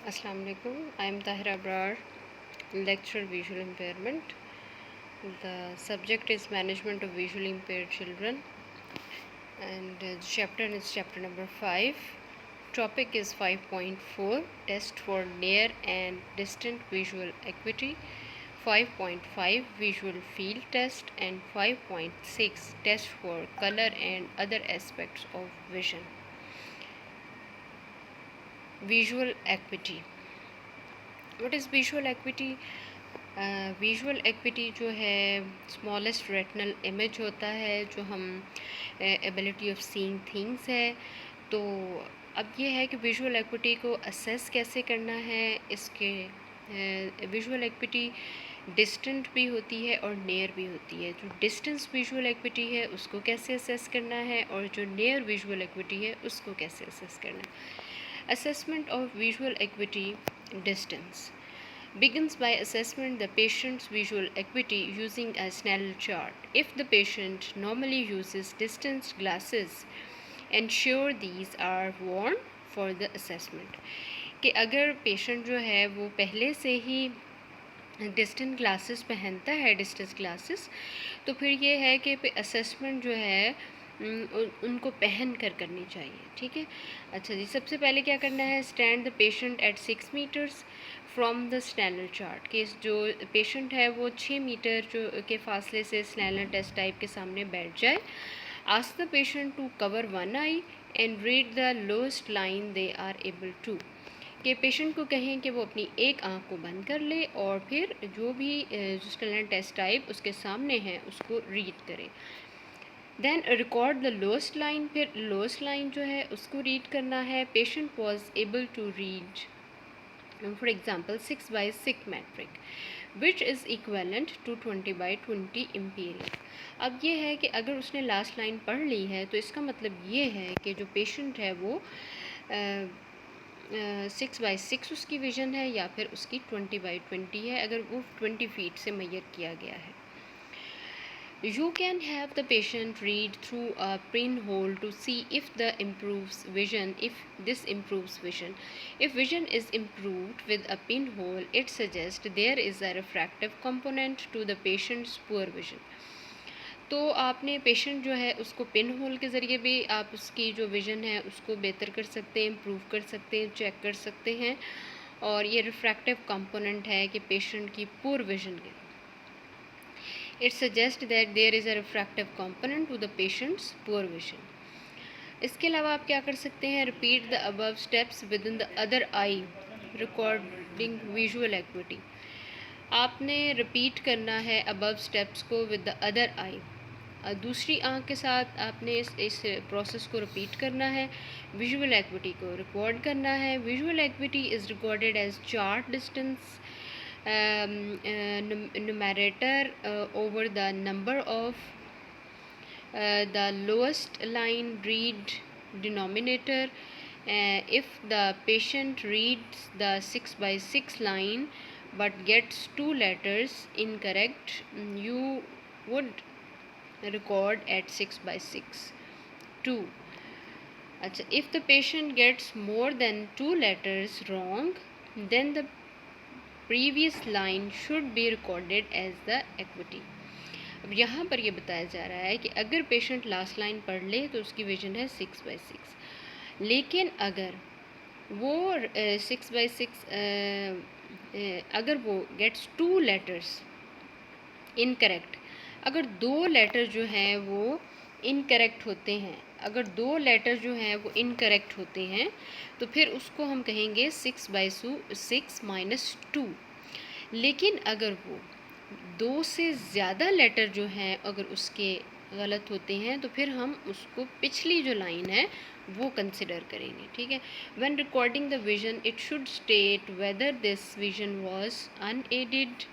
Assalamu alaikum. I am Tahira Abrar, lecturer visual impairment. The subject is management of visually impaired children, and the chapter is chapter number 5. Topic is 5.4, test for near and distant visual acuity, 5.5 visual field test, and 5.6 test for color and other aspects of vision. Visual acuity. What is visual acuity? Visual equity जो है smallest retinal image होता है जो हम ability of seeing things है। तो अब ये है कि विजुअल एक्विटी को असेस कैसे करना है। इसके विजुअल एक्विटी डिस्टेंट भी होती है और नियर भी होती है। जो डिस्टेंस विजुअल एक्विटी है उसको कैसे असेस करना है और जो नियर विजुअल एक्विटी है उसको कैसे असेस करना है। Assessment of visual equity distance begins by assessing the patient's visual acuity using a Snellen chart. If the patient normally uses distance glasses, ensure these are worn for the assessment. कि अगर patient जो है वो पहले से ही distance glasses पहनता है, distance glasses, तो फिर ये है कि असेसमेंट जो है उनको पहन कर करनी चाहिए। ठीक है, अच्छा जी। सबसे पहले क्या करना है, stand the patient at 6 metres from the Snellen chart. कि जो पेशेंट है वो 6 मीटर जो के फासले से स्नैलर टेस्ट टाइप के सामने बैठ जाए। Ask the patient to cover one eye and read the lowest line they are able to. कि पेशेंट को कहें कि वो अपनी एक आंख को बंद कर ले और फिर जो भी स्नैलर टेस्ट टाइप उसके सामने है उसको रीड करें। Then record the lowest line. फिर लोएस्ट लाइन जो है उसको रीड करना है। Patient was able to read for example 6 by 6 metric which is equivalent to 20 by 20 imperial। अब ये है कि अगर उसने लास्ट लाइन पढ़ ली है तो इसका मतलब ये है कि जो पेशेंट है वो 6 by 6 उसकी विज़न है या फिर उसकी 20 by 20 है अगर वो 20 फीट से मेजर किया गया है। You can have the patient read through a pinhole to see if this improves vision. If vision is improved with a pinhole, it suggests there is a refractive component to the patient's poor vision. तो आपने patient जो है उसको pin hole के ज़रिए भी आप उसकी जो विज़न है उसको बेहतर कर सकते हैं, इम्प्रूव कर सकते हैं, चेक कर सकते हैं। और ये रिफ्रैक्टिव कंपोनेंट है कि पेशेंट की पुअर विज़न के It suggests that there is a refractive component to the patient's poor vision. इसके अलावा आप क्या कर सकते हैं, repeat the above steps within the other eye, recording visual acuity. आपने repeat करना है above steps को with the other eye. दूसरी आँख के साथ आपने इस प्रोसेस को रिपीट करना है। विजुअल एक्विटी को रिकॉर्ड करना है। Visual acuity is recorded as chart distance numerator over the number of the lowest line read denominator. If the patient reads the 6 by 6 line but gets 2 letters incorrect, you would record at 6 by 6 2. If the patient gets more than 2 letters wrong, then the previous line should be recorded as the acuity. अब यहाँ पर ये बताया जा रहा है कि अगर पेशेंट लास्ट लाइन पढ़ ले तो उसकी विजन है 6 by 6, लेकिन अगर वो 6 by 6 अगर वो गेट्स 2 लेटर्स इनकरेक्ट, अगर 2 लेटर जो हैं वो इनकरेक्ट होते हैं, अगर 2 लेटर जो हैं वो इनकरेक्ट होते हैं तो फिर उसको हम कहेंगे 6 by 6 minus 2। लेकिन अगर वो 2 से ज़्यादा लेटर जो हैं अगर उसके गलत होते हैं तो फिर हम उसको पिछली जो लाइन है वो कंसिडर करेंगे। ठीक है, when recording the vision it should state whether this vision was unaided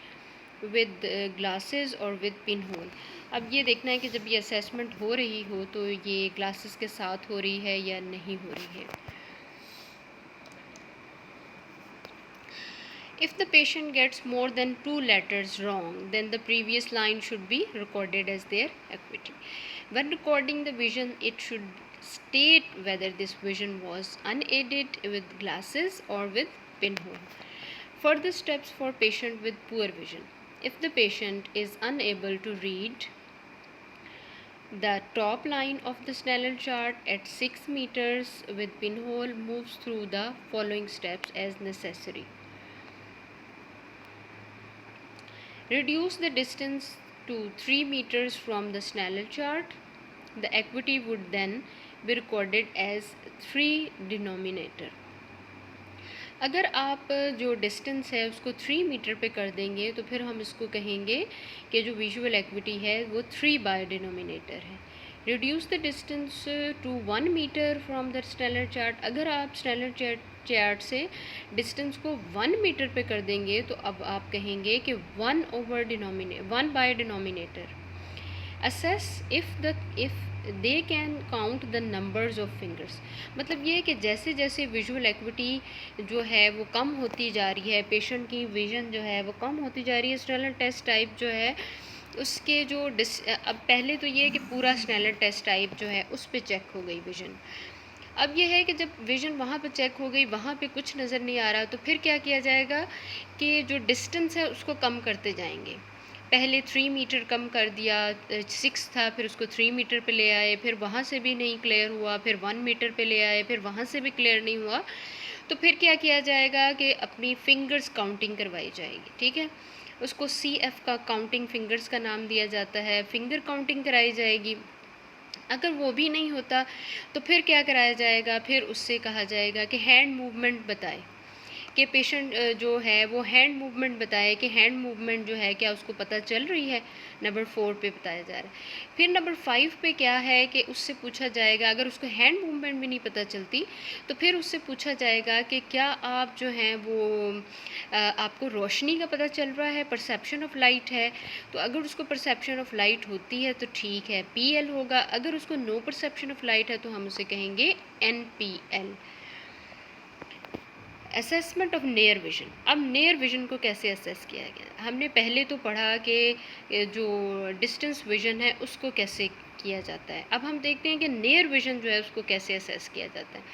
with glasses और विद पिन होल। अब ये देखना है कि जब ये असेसमेंट हो रही हो तो ये ग्लासेस के साथ हो रही है या नहीं हो रही है। If the patient gets more than 2 letters wrong, then the previous line should be recorded as their acuity. When recording the vision, it should state whether this vision was unaided with glasses or with pinhole. Further steps for patient with poor vision. If the patient is unable to read the top line of the Snellen chart at 6 meters with pinhole, moves through the following steps as necessary. Reduce the distance to 3 meters from the Snellen chart. The acuity would then be recorded as 3 denominator. अगर आप जो distance है उसको 3 metre पे कर देंगे तो फिर हम इसको कहेंगे कि जो विजुअल एक्विटी है वो 3 बाय डिनोमिनेटर है. Reduce the distance to 1 metre from the Snellen chart. अगर आप स्नेलर चार्ट से डिस्टेंस को 1 मीटर पे कर देंगे तो अब आप कहेंगे कि 1 by denominator. Assess if they can count the numbers of fingers. मतलब ये है कि जैसे जैसे विजुअल एक्विटी जो है वो कम होती जा रही है, पेशेंट की विज़न जो है वो कम होती जा रही है, स्नेलर टेस्ट टाइप जो है उसके जो अब पहले तो ये है कि पूरा स्नेलर टेस्ट टाइप जो है उस पर चेक हो गई विज़न. अब ये है कि जब विज़न वहाँ पे चेक हो गई, वहाँ पे कुछ नज़र नहीं आ रहा, तो फिर क्या किया जाएगा कि जो डिस्टेंस है उसको कम करते जाएंगे. पहले 3 मीटर कम कर दिया, 6 था, फिर उसको 3 मीटर पे ले आए, फिर वहाँ से भी नहीं क्लियर हुआ, फिर 1 मीटर पे ले आए, फिर वहाँ से भी क्लियर नहीं हुआ, तो फिर क्या किया जाएगा कि अपनी फिंगर्स काउंटिंग करवाई जाएगी. ठीक है, उसको CF का काउंटिंग फिंगर्स का नाम दिया जाता है. फिंगर काउंटिंग कराई जाएगी. अगर वो भी नहीं होता तो फिर क्या कराया जाएगा, फिर उससे कहा जाएगा कि हैंड मूवमेंट बताए, कि पेशेंट जो है वो हैंड मूवमेंट बताए कि हैंड मूवमेंट जो है क्या उसको पता चल रही है. नंबर 4 पे बताया जा रहा है. फिर नंबर 5 पे क्या है कि उससे पूछा जाएगा, अगर उसको हैंड मूवमेंट भी नहीं पता चलती तो फिर उससे पूछा जाएगा कि क्या आप जो हैं वो आपको रोशनी का पता चल रहा है, परसेप्शन ऑफ लाइट है. तो अगर उसको परसेप्शन ऑफ लाइट होती है तो ठीक है, PL होगा. अगर उसको नो परसेप्शन ऑफ लाइट है तो हम उसे कहेंगे NPL. Assessment of near vision. अब नियर विजन को कैसे असेस किया गया, हमने पहले तो पढ़ा कि जो डिस्टेंस विजन है उसको कैसे किया जाता है. अब हम देखते हैं कि नियर विजन जो है उसको कैसे असेस किया जाता है.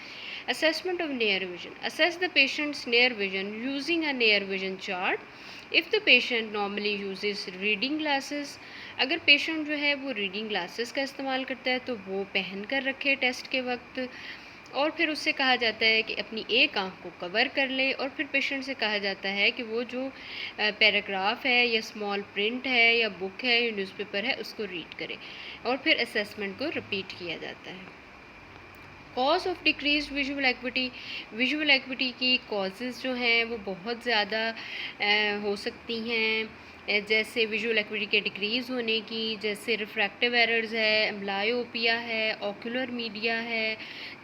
Assessment of near vision. Assess the patients near vision using a near vision chart. If the patient normally uses reading glasses. अगर पेशेंट जो है वो रीडिंग ग्लासेस का इस्तेमाल करता है तो वो पहन कर रखे टेस्ट के वक्त, और फिर उससे कहा जाता है कि अपनी एक आंख को कवर कर ले, और फिर पेशेंट से कहा जाता है कि वो जो पैराग्राफ है या स्मॉल प्रिंट है या बुक है या न्यूज़पेपर है उसको रीड करे, और फिर असेसमेंट को रिपीट किया जाता है. Cause of decrease visual equity. Visual equity की कॉजेज़ जो हैं वो बहुत ज़्यादा हो सकती हैं, जैसे विजुअल एक्विटी के डिक्रीज़ होने की, जैसे रिफ्रैक्टिव एरर्स है, एम्ब्लायोपिया है, ऑक्यूलर मीडिया है,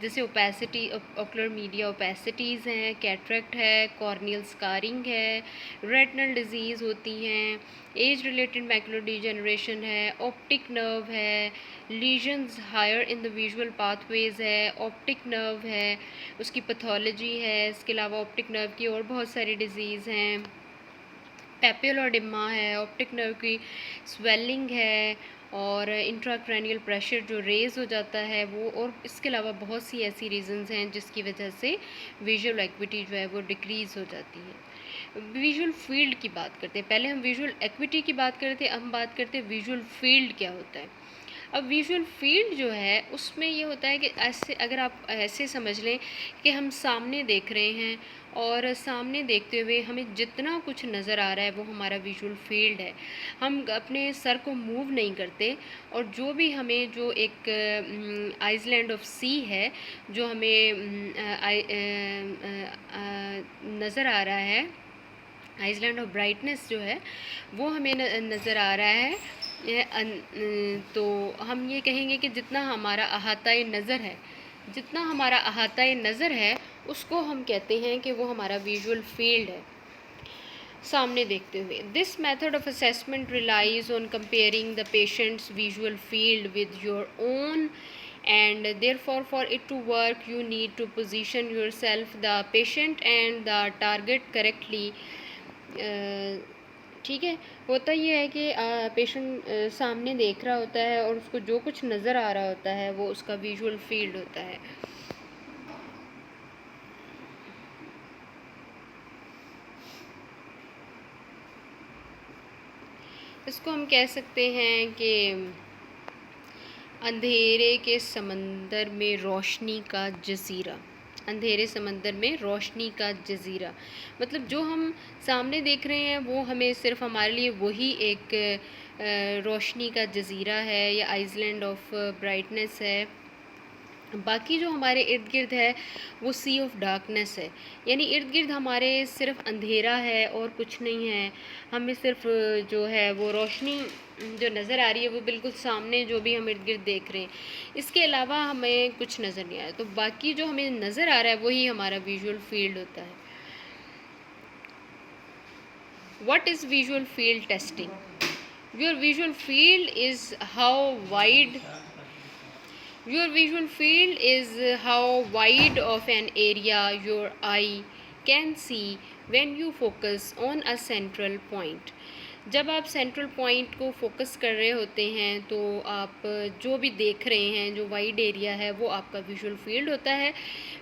जैसे ओपेसिटी ऑक्यूलर मीडिया ओपेसिटीज़ हैं, कैटरेक्ट है, कॉर्नियल स्कारिंग है, रेटिनल डिजीज़ होती हैं, एज रिलेटेड मैकुलर डिजेनरेशन है, ऑप्टिक नर्व है, lesions higher in the visual pathways है, ऑप्टिक नर्व है, उसकी पैथोलॉजी है. इसके अलावा ऑप्टिक नर्व की और बहुत सारी डिजीज़ हैं, पैपिलोडिमा है, ऑप्टिक नर्व की स्वेलिंग है, और इंट्राक्रैनियल प्रेशर जो रेज़ हो जाता है वो, और इसके अलावा बहुत सी ऐसी रीज़न्स हैं जिसकी वजह से विजुअल एक्विटी जो है वो डिक्रीज़ हो जाती है. विजुअल फील्ड की बात करते हैं. पहले हम विजुअल एक्विटी की बात करते हैं, अब हम बात करते हैं विजुअल फील्ड क्या होता है. अब विजुअल फील्ड जो है उसमें ये होता है कि ऐसे, अगर आप ऐसे समझ लें कि हम सामने देख रहे हैं, और सामने देखते हुए हमें जितना कुछ नज़र आ रहा है वो हमारा विजुअल फील्ड है. हम अपने सर को मूव नहीं करते, और जो भी हमें जो एक आइसलैंड ऑफ सी है जो हमें नज़र आ रहा है, आइसलैंड ऑफ ब्राइटनेस जो है वो हमें नज़र आ रहा है, तो हम ये कहेंगे कि जितना हमारा अहाता नज़र है, जितना हमारा अहाता नज़र है उसको हम कहते हैं कि वो हमारा विजुअल फील्ड है सामने देखते हुए. This method of assessment relies on comparing the patient's visual field with your own, and therefore for it to work you need to position yourself, the patient and the target correctly. ठीक है, होता ये है कि patient सामने देख रहा होता है और उसको जो कुछ नज़र आ रहा होता है वो उसका विजुअल फील्ड होता है. इसको हम कह सकते हैं कि अंधेरे के समंदर में रोशनी का जज़ीरा। अंधेरे समंदर में रोशनी का जज़ीरा मतलब जो हम सामने देख रहे हैं वो हमें सिर्फ हमारे लिए वही एक रोशनी का जज़ीरा है या आइसलैंड ऑफ ब्राइटनेस है। बाकी जो हमारे इर्द गिर्द है वो सी ऑफ डार्कनेस है, यानी इर्द गिर्द हमारे सिर्फ अंधेरा है और कुछ नहीं है। हमें सिर्फ जो है वो रोशनी जो नज़र आ रही है वो बिल्कुल सामने जो भी हम इर्द गिर्द देख रहे हैं, इसके अलावा हमें कुछ नज़र नहीं आ रहा। तो बाकी जो हमें नज़र आ रहा है वही हमारा विजुअल फील्ड होता है। What is visual field testing? Your visual field is how wide Your visual field is how wide of an area your eye can see when you focus on a central point. जब आप central point को focus कर रहे होते हैं तो आप जो भी देख रहे हैं, जो वाइड एरिया है, वो आपका विजुअल फील्ड होता है।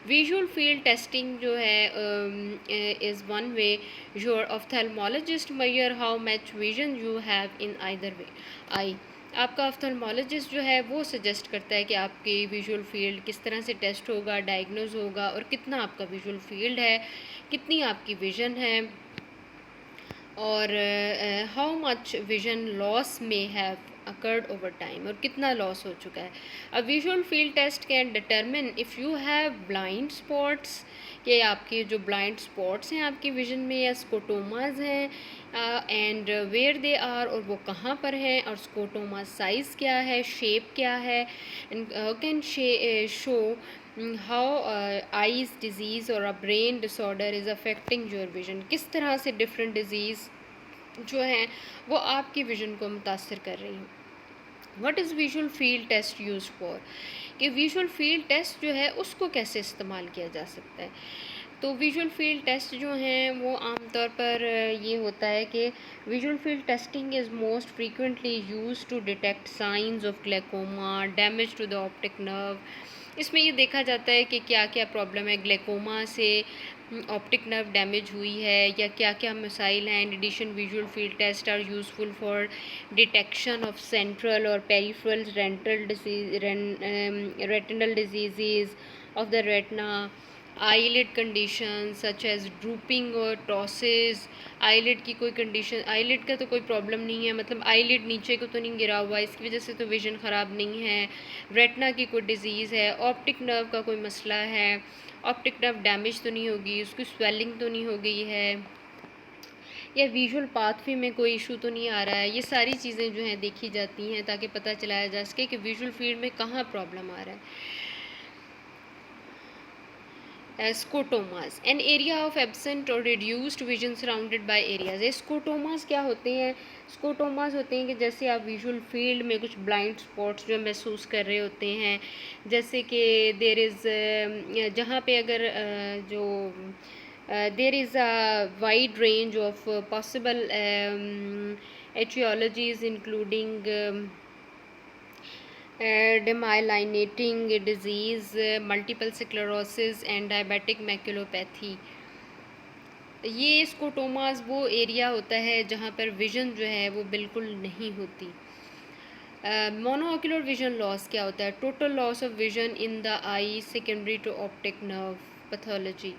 विजुअल फील्ड टेस्टिंग जो है is one way your ophthalmologist measure how much vision you have in either way eye. आपका ऑफ्थेल्मोलॉजिस्ट जो है वो सजेस्ट करता है कि आपकी विजुअल फील्ड किस तरह से टेस्ट होगा, डायग्नोज होगा और कितना आपका विजुअल फील्ड है, कितनी आपकी विज़न है और how much vision loss may have occurred over time, और कितना लॉस हो चुका है। A visual field test can determine if you have blind spots, कि आपके जो ब्लाइंड स्पॉट्स हैं आपकी विजन में या स्कोटोमाज हैं, एंड वेयर दे आर, और वो कहाँ पर हैं, और स्कोटोमा साइज़ क्या है, शेप क्या है, can show how eyes disease और a brain disorder is affecting your vision. किस तरह से डिफरेंट डिजीज़ जो हैं वो आपकी विज़न को मुतासर कर रही हैं। What is visual field test use for, कि विजुअल फील्ड टेस्ट जो है उसको कैसे इस्तेमाल किया जा सकता है। तो विजुअल फील्ड टेस्ट जो हैं वो आमतौर पर ये होता है कि visual field testing is most frequently use to detect signs of glaucoma, damage to the optic nerve. इसमें ये देखा जाता है कि क्या क्या प्रॉब्लम है, ग्लैकोमा से ऑप्टिक नर्व डैमेज हुई है या क्या क्या मसाइल हैं। In addition visual field test are useful for detection of central और peripheral retinal disease of the retina, eyelid condition such as drooping और टॉसेस। आईलिड की कोई कंडीशन, आईलिड का तो कोई प्रॉब्लम नहीं है, मतलब आईलिड नीचे को तो नहीं गिरा हुआ, इसकी वजह से तो विजन ख़राब नहीं है। रेटिना की कोई डिज़ीज़ है, ऑप्टिक नर्व का कोई मसला है, ऑप्टिक नर्व डैमेज तो नहीं होगी, उसकी स्वेलिंग तो नहीं हो गई है, या विजुअल पाथवे में कोई इशू तो नहीं आ रहा है। ये सारी चीज़ें जो हैं देखी जाती हैं ताकि पता चलाया जा सके कि विजुअल फील्ड में कहाँ प्रॉब्लम आ रहा है। Scotomas, an area of absent और reduced vision surrounded by areas. Scotomas क्या होते हैं? स्कोटोमास होते हैं कि जैसे आप विजुअल फील्ड में कुछ ब्लाइंड स्पॉट्स जो महसूस कर रहे होते हैं, जैसे कि देर इज़ जहाँ पे अगर जो there is a wide range of possible aetiologies including demyelinating disease, multiple sclerosis and diabetic maculopathy। ये स्कोटोमास वो एरिया होता है जहाँ पर विज़न जो है वो बिल्कुल नहीं होती। मोनोऑक्यूलर विजन लॉस क्या होता है? Total loss of vision in the eye secondary to optic nerve pathology.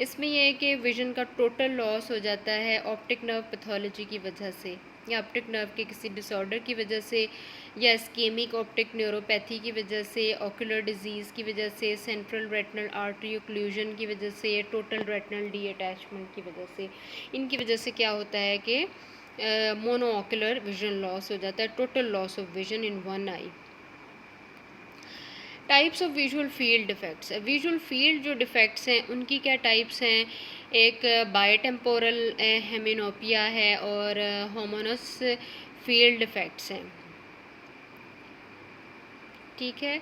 इसमें यह है कि विजन का टोटल लॉस हो जाता है ऑप्टिक नर्व पैथोलॉजी की वजह से, या ऑप्टिक नर्व के किसी डिसऑर्डर की वजह से, या इस्केमिक ऑप्टिक न्यूरोपैथी की वजह से, ऑक्यूलर डिजीज़ की वजह से, सेंट्रल रेटिनल आर्टरी ओक्लूजन की वजह से, टोटल रेटिनल डी अटैचमेंट की वजह से। इनकी वजह से क्या होता है कि मोनोऑक्यूलर विजन लॉस हो जाता है, total loss of vision in one I. Types of visual field defects. Visual field जो डिफेक्ट्स हैं उनकी क्या टाइप्स हैं? एक बायोटेम्पोरल हेमिनोपिया है और होमोनस फील्ड डिफेक्ट्स हैं, ठीक है,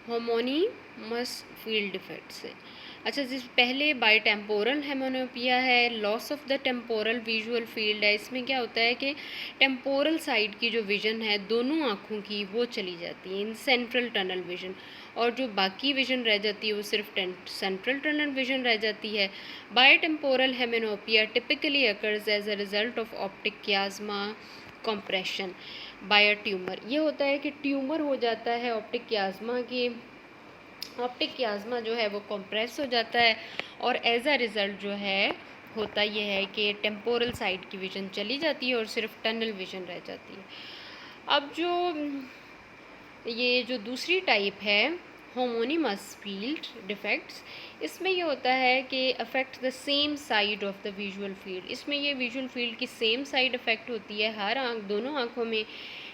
होमोनीमस फील्ड डिफेक्ट्स है। अच्छा, जिस पहले बायोटेम्पोरल हेमिनोपिया है, loss of the temporal visual field है। इसमें क्या होता है कि टेम्पोरल साइड की जो विज़न है दोनों आँखों की वो चली जाती है इन सेंट्रल टनल विज़न, और जो बाकी विज़न रह जाती है वो सिर्फ सेंट्रल टनल विज़न रह जाती है। Bitemporal hemianopia typically occurs as a result of optic chiasma compression by a tumour. ये होता है कि ट्यूमर हो जाता है ऑप्टिक कियाज़मा की, ऑप्टिक कियाज़मा जो है वो कंप्रेस हो जाता है और एज अ रिज़ल्ट जो है होता ये है कि टेम्पोरल साइड की विज़न चली जाती है और सिर्फ टनल विज़न रह जाती है। अब जो ये जो दूसरी टाइप है होमोनिमस फील्ड डिफेक्ट्स, इसमें ये होता है कि affect the same side of the visual field. इसमें ये विजुअल फील्ड की सेम साइड अफेक्ट होती है हर आँख, दोनों आँखों में,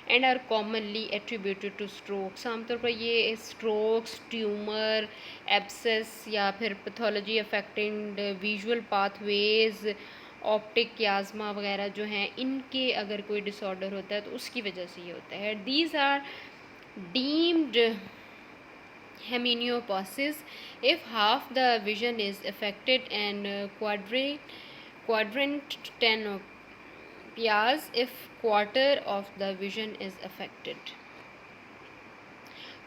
and are commonly attributed to strokes. आमतौर पर ये स्ट्रोक्स, ट्यूमर, एब्सेस या फिर pathology affecting visual pathways, optic chiasma वगैरह जो हैं, इनके अगर कोई डिसऑर्डर होता है तो उसकी वजह से ये होता है। These are deemed hemianopsis if half the vision is affected, and quadrant tenopsias if quarter of the vision is affected.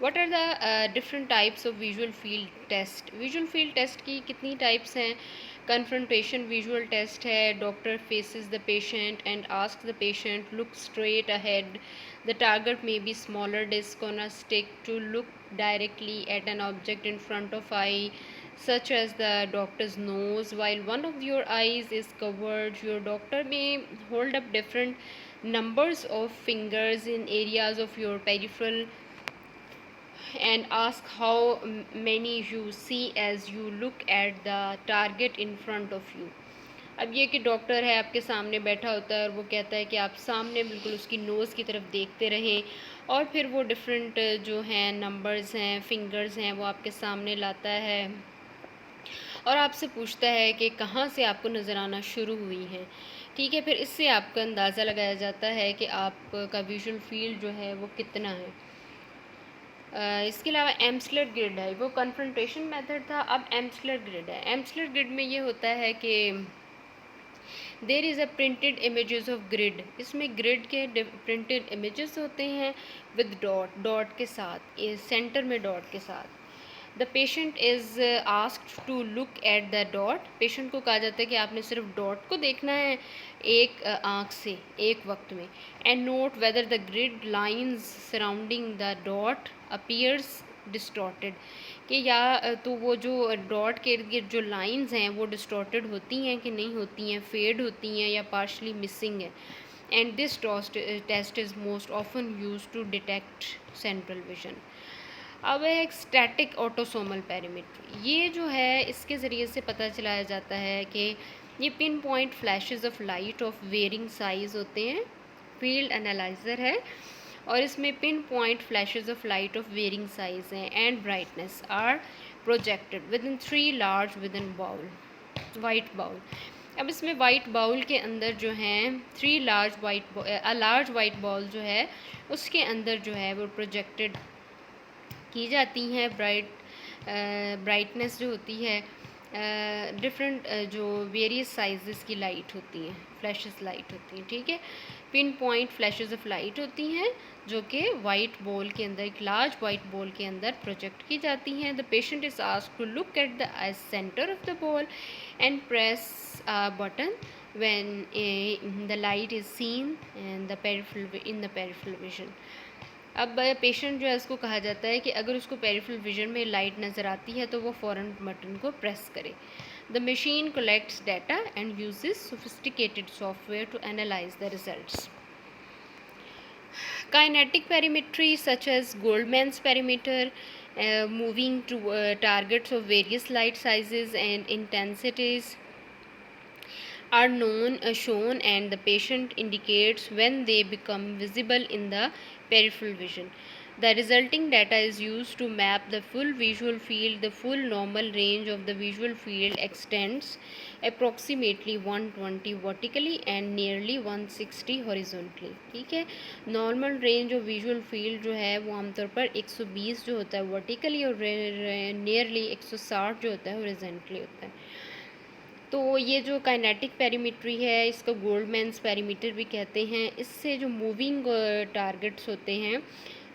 What are the different types of visual field test? Visual field test की कितनी types हैं? Confrontation visual test है, doctor faces the patient and asks the patient look straight ahead. The target may be smaller disc on a stick to look directly at an object in front of eye, such as the doctor's nose. While one of your eyes is covered, your doctor may hold up different numbers of fingers in areas of your peripheral and ask how many you see as you look at the target in front of you. अब ये कि doctor है आपके सामने बैठा होता है और वो कहता है कि आप सामने बिल्कुल उसकी नोज़ की तरफ देखते रहें, और फिर वो डिफरेंट जो हैं नंबर्स हैं, फिंगर्स हैं, वो आपके सामने लाता है और आपसे पूछता है कि कहाँ से आपको नज़र आना शुरू हुई है। ठीक है, फिर इससे आपका अंदाज़ा लगाया जाता है कि आपका विजुअल फील्ड जो है वो कितना है। इसके अलावा एम्सलर ग्रिड है, वो कन्फ्रंटेशन मेथड था, अब एम्सलर ग्रिड है। एम्सलर ग्रिड में ये होता है कि देर is a printed images of grid. इसमें ग्रिड के प्रिंटेड इमेजेस होते हैं विद डॉट, डॉट के साथ, सेंटर में डॉट के साथ। The patient is asked to look at the dot. Patient को कहा जाता है कि आपने सिर्फ डॉट को देखना है एक आँख से एक वक्त में, and note whether the grid lines surrounding the dot appears distorted, कि या तो वो जो डॉट के इर्द गिर्द जो लाइंस हैं वो डिस्टॉर्टेड होती हैं कि नहीं होती हैं, फेड होती हैं या पार्शली मिसिंग है। And this test is most often use to detect central vision. अब है एक स्टैटिक ऑटोसोमल पैरामीटर। ये जो है इसके ज़रिए से पता चलाया जाता है कि ये pinpoint flashes of light of varying size होते हैं। फील्ड एनालाइजर है और इसमें pinpoint flashes of light of varying size हैं and brightness are projected within 3 large within bowl, white bowl. अब इसमें वाइट बाउल के अंदर जो हैं 3 लार्ज वाइट बाउल जो है उसके अंदर जो है वो प्रोजेक्टेड की जाती हैं ब्राइटनेस जो होती है, डिफरेंट जो वेरियस साइजेस की लाइट होती हैं, फ्लैशेस लाइट होती हैं। ठीक है, pin point flashes of light होती हैं जो कि वाइट बॉल के अंदर, एक लार्ज वाइट बॉल के अंदर प्रोजेक्ट की जाती हैं। The patient is asked to look at the centre of the ball and press button when the light is seen in the peripheral vision. अब पेशेंट जो है उसको कहा जाता है कि अगर उसको पेरिफेरल विजन में लाइट नज़र आती है तो वो फ़ौरन बटन को प्रेस करे। The machine collects data and uses sophisticated software to analyse the results. Kinetic perimetry such as Goldman's perimeter, moving to targets of various light sizes and intensities are shown, and the patient indicates when they become visible in the peripheral vision. The resulting data is used to map the full visual field. The full normal range of the visual field extends approximately 120 vertically and nearly 160 horizontally. ठीक है, normal range of visual field जो है वो आमतौर पर 120 जो होता है वर्टिकली और नियरली 160 जो होता है हॉरिजॉन्टली होता है। तो ये जो काइनेटिक पेरीमीट्री है इसको गोल्डमैन्स पेरीमीटर भी कहते हैं। इससे जो मूविंग टारगेट्स होते हैं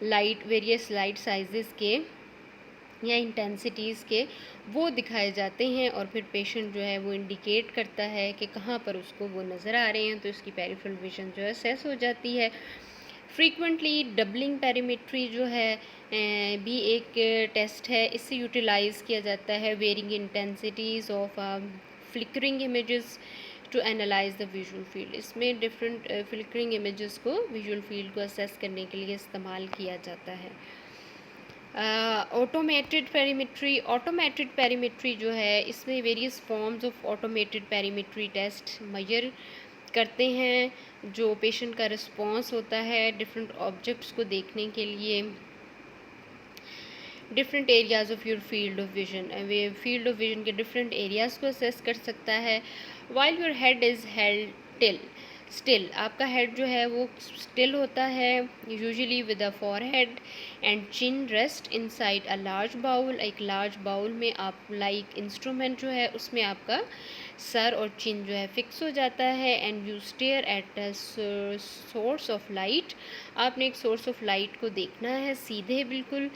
लाइट, वेरियस लाइट साइजेस के, या इंटेंसिटीज़ के वो दिखाए जाते हैं, और फिर पेशेंट जो है वो इंडिकेट करता है कि कहाँ पर उसको वो नज़र आ रहे हैं, तो इसकी पेरिफेरल विजन जो है असेस हो जाती है। फ्रीक्वेंटली डबलिंग पेरीमेट्री जो है भी एक टेस्ट है, इससे यूटिलाइज़ किया जाता है varying intensities of flickering images to analyse the visual field. इसमें डिफरेंट फ्लिकरिंग इमेजेस को विजुअल फील्ड को असेस करने के लिए इस्तेमाल किया जाता है। ऑटोमेटेड पेरीमेट्री जो है, इसमें various forms of automated perimetry test measure करते हैं जो पेशेंट का रिस्पॉन्स होता है डिफरेंट ऑब्जेक्ट्स को देखने के लिए different areas of your field of vision के डिफरेंट एरियाज़ को असेस कर सकता है। While your head is held still, आपका हेड जो है वो स्टिल होता है, usually with a forehead and chin rest inside a large bowl. एक लार्ज बाउल में आप लाइक इंस्ट्रूमेंट जो है उसमें आपका सर और चिन जो है फिक्स हो जाता है। And you stare at a source of light, आपने एक सोर्स ऑफ लाइट को देखना है सीधे बिल्कुल।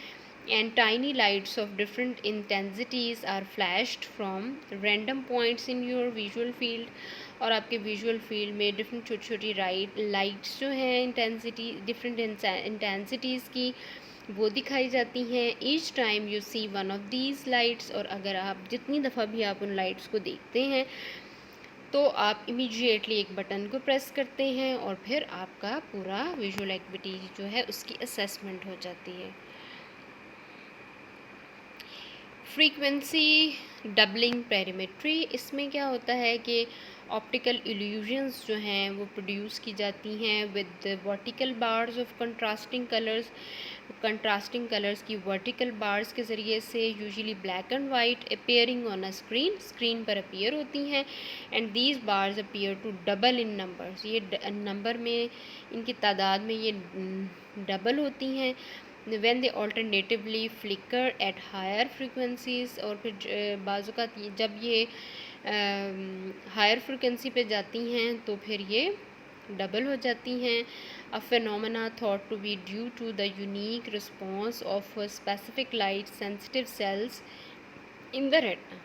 And tiny lights of different intensities are flashed from random points in your visual field, और आपके विजुअल फील्ड में डिफरेंट छोटी छोटी लाइट्स जो हैं इंटेंसिटी डिफरेंट इंटेंसिटीज़ की वो दिखाई जाती हैं। Each time you see one of these lights, और अगर आप जितनी दफ़ा भी आप उन लाइट्स को देखते हैं तो आप इमीडिएटली एक बटन को प्रेस करते हैं और फिर आपका पूरा विजुअल एक्टिविटी जो है उसकी असेसमेंट हो जाती है। फ्रीक्वेंसी डबलिंग पेरीमेट्री, इसमें क्या होता है कि ऑप्टिकल इल्यूजन्स जो हैं वो प्रोड्यूस की जाती हैं with vertical bars of contrasting colours की वर्टिकल बार्स के ज़रिए से, usually black and white, appearing on a screen पर अपीयर होती हैं। And these bars appear to double in numbers, ये नंबर में इनकी तादाद में ये डबल होती हैं। when they alternatively flicker at higher frequencies, और फिर बाज़ जब ये हायर फ्रिक्वेंसी पे जाती हैं तो फिर ये डबल हो जाती हैं। A phenomena thought to be due to the unique response of specific light sensitive cells in the retina.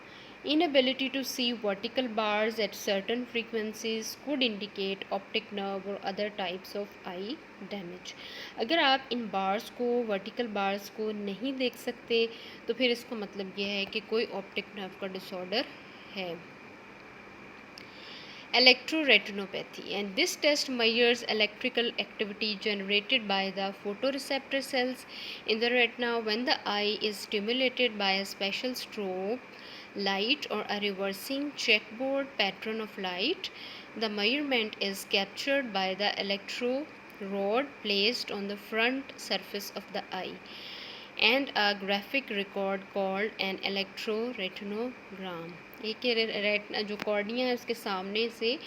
Inability to see vertical bars at certain frequencies could indicate optic nerve or other types of eye damage. अगर आप इन bars को vertical bars को नहीं देख सकते तो फिर इसका मतलब यह है कि कोई ऑप्टिक नर्व का डिसऑर्डर है। Electroretinopathy, and this test measures electrical activity generated by the photoreceptor cells in the retina when the eye is stimulated by a special strobe light or a reversing checkboard pattern of light. The measurement is captured by the electrode placed on the front surface of the eye and a graphic record called an electroretinogram. एक retina जो cornea है उसके सामने से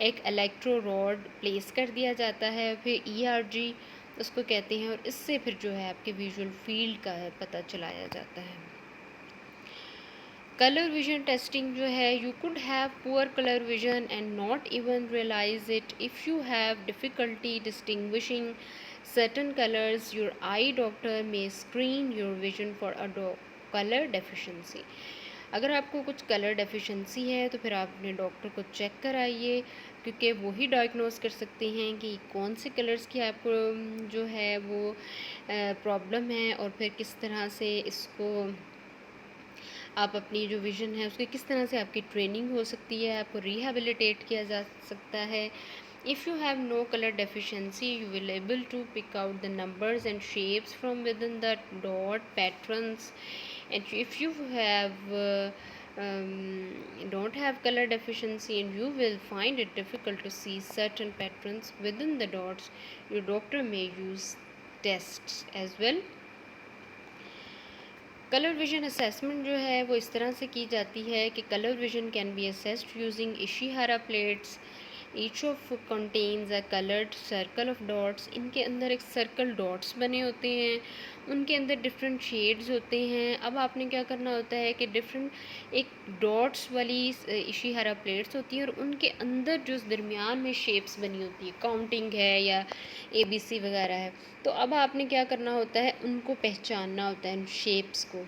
एक electro rod place कर दिया जाता है, फिर ERG उसको कहते हैं, और इससे फिर जो है आपके विजुअल फील्ड का पता चलाया जाता है। कलर विजन टेस्टिंग जो है, you could have poor colour vision and not even realise it if you have difficulty distinguishing certain colors. Your eye doctor may screen your vision for a color deficiency. अगर आपको कुछ colour deficiency है तो फिर आप अपने doctor को check कराइए, क्योंकि वो ही डायग्नोस कर सकते हैं कि कौन से कलर्स की आपको जो है वो प्रॉब्लम है, और फिर किस तरह से इसको आप अपनी जो विज़न है उसकी किस तरह से आपकी ट्रेनिंग हो सकती है, आपको रिहेबिलिटेट किया जा सकता है। If you have no color deficiency, you will able to pick out the numbers and shapes from within the dot patterns. And if you have don't have color deficiency and you will find it difficult to see certain patterns within the dots, your doctor may use tests as well. Colour vision assessment जो है वो इस तरह से की जाती है कि colour vision can be assessed using Ishihara plates. Each of contains a coloured circle of dots, इनके अंदर एक सर्कल डॉट्स बने होते हैं, उनके अंदर डिफरेंट शेड्स होते हैं। अब आपने क्या करना होता है कि डिफरेंट एक डॉट्स वाली इशिहारा प्लेट्स होती हैं और उनके अंदर जो दरमियान में शेप्स बनी होती है, काउंटिंग है या ABC वगैरह है, तो अब आपने क्या करना होता है, उनको पहचानना होता है इन शेप्स को।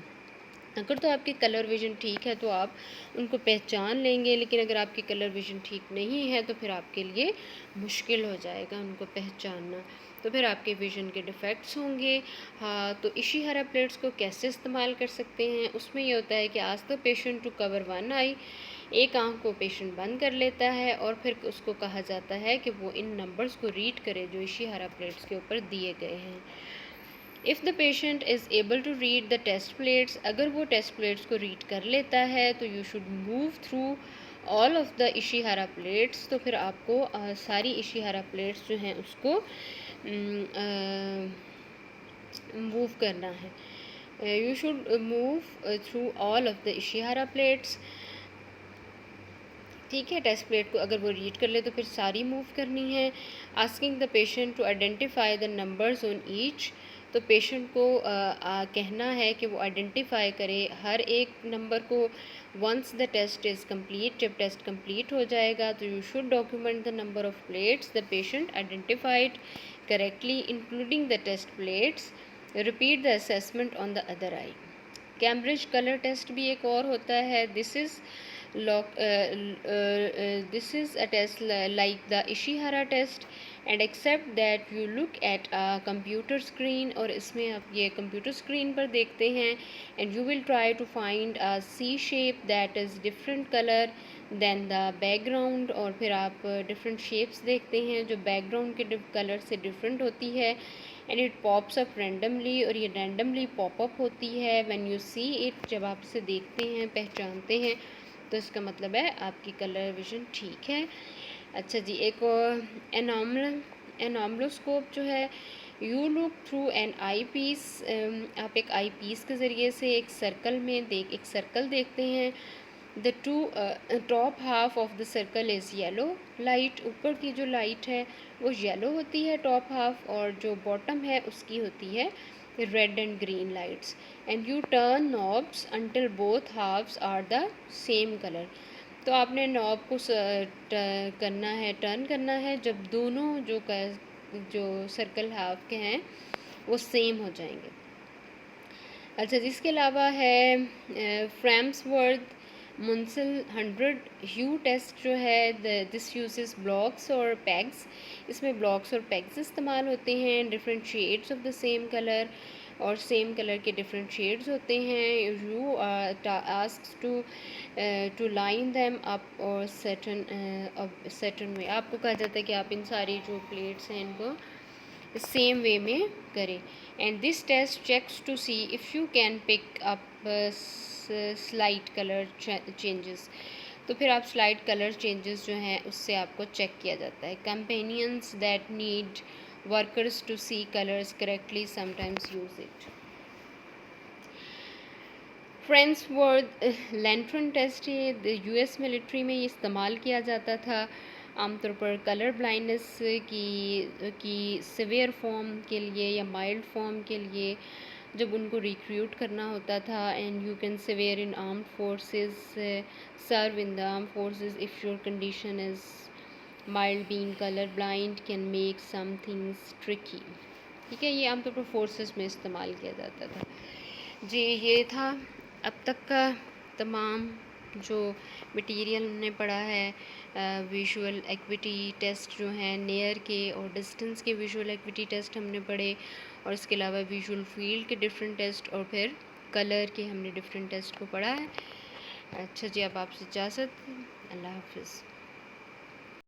अगर तो आपकी कलर विज़न ठीक है तो आप उनको पहचान लेंगे, लेकिन अगर आपकी कलर विज़न ठीक नहीं है तो फिर आपके लिए मुश्किल हो जाएगा उनको पहचानना। तो फिर आपके विज़न के डिफ़ेक्ट्स होंगे। हाँ, तो इशिहारा प्लेट्स को कैसे इस्तेमाल कर सकते हैं, उसमें ये होता है कि ask the patient to cover one eye, एक आँख को पेशेंट बंद कर लेता है और फिर उसको कहा जाता है कि वो इन नंबर्स को रीड करे जो इशिहारा प्लेट्स के ऊपर दिए गए हैं। If the patient is able to read the test plates, अगर वो टेस्ट प्लेट्स को रीड कर लेता है तो you should move through all of the Ishihara plates, तो फिर आपको सारी इशिहारा प्लेट्स जो हैं उसको मूव करना है। You should move through all of the Ishihara plates. ठीक है, टेस्ट प्लेट को अगर वो रीड कर ले तो फिर सारी मूव करनी है। Asking the patient to identify the numbers on each, तो पेशेंट को कहना है कि वो आइडेंटिफाई करे हर एक नंबर को। Once the test is complete, जब टेस्ट कंप्लीट हो जाएगा तो you should document the number of plates the patient identified correctly including the test plates. Repeat the assessment on the other eye. Cambridge colour test भी एक और होता है। This is a test like the Ishihara test and except that you look at a computer screen, और इसमें आप ये computer screen पर देखते हैं and you will try to find a C shape that is different color than the background, और फिर आप different shapes देखते हैं जो background के कलर से different होती है and it pops up randomly, और ये randomly pop up होती है when you see it, जब आप इसे देखते हैं पहचानते हैं तो इसका मतलब है आपकी कलर विज़न ठीक है। अच्छा जी, एक और एनामलोस्कोप जो है, you look through an eyepiece, आप एक आई पीस के ज़रिए से एक सर्कल देखते हैं। The top half of the circle is yellow light, ऊपर की जो लाइट है वो येलो होती है टॉप हाफ, और जो बॉटम है उसकी होती है red and green lights. And you turn knobs until both halves are the same colour, तो आपने नॉब को टर्न करना है जब दोनों जो सर्कल हाफ के हैं वो सेम हो जाएंगे। अच्छा, जिसके अलावा है फ्रैम्सवर्थ मुंसिल 100 ह्यू टेस्ट जो है, दिस यूजेस ब्लॉक्स और पेग्स, इसमें ब्लॉक्स और पेग्स इस्तेमाल होते हैं, different shades of the same colour, और सेम कलर के डिफरेंट शेड्स होते हैं। You asks to line them up और सर्टेन वे, आपको कहा जाता है कि आप इन सारी जो प्लेट्स हैं इनको सेम वे में करें। And this test checks to see if you can pick up slight colour changes, तो फिर आप स्लाइट कलर चेंजेस जो हैं उससे आपको चेक किया जाता है। Companions that need workers to see colours correctly sometimes use it. Farnsworth lantern test है, यूएस मिलिट्री में ये इस्तेमाल किया जाता था आमतौर पर कलर ब्लाइंडनेस की सिवियर फॉर्म के लिए या माइल्ड फॉर्म के लिए, जब उनको रिक्रूट करना होता था। And you can severe in armed forces, serve in the arm forces if your condition is mild, being colour blind can make some things tricky. ठीक है, ये आमतौर पर फोर्सेस में इस्तेमाल किया जाता था जी। ये था अब तक का तमाम जो मटेरियल हमने पढ़ा है। विजुअल एक्विटी टेस्ट जो हैं नियर के और डिस्टेंस के विजुअल एक्विटी टेस्ट हमने पढ़े, और इसके अलावा विजुअल फील्ड के डिफरेंट टेस्ट, और फिर कलर के हमने डिफरेंट टेस्ट को पढ़ा है। अच्छा जी, अब आपसे इजाज़त, अल्लाह हाफिज़।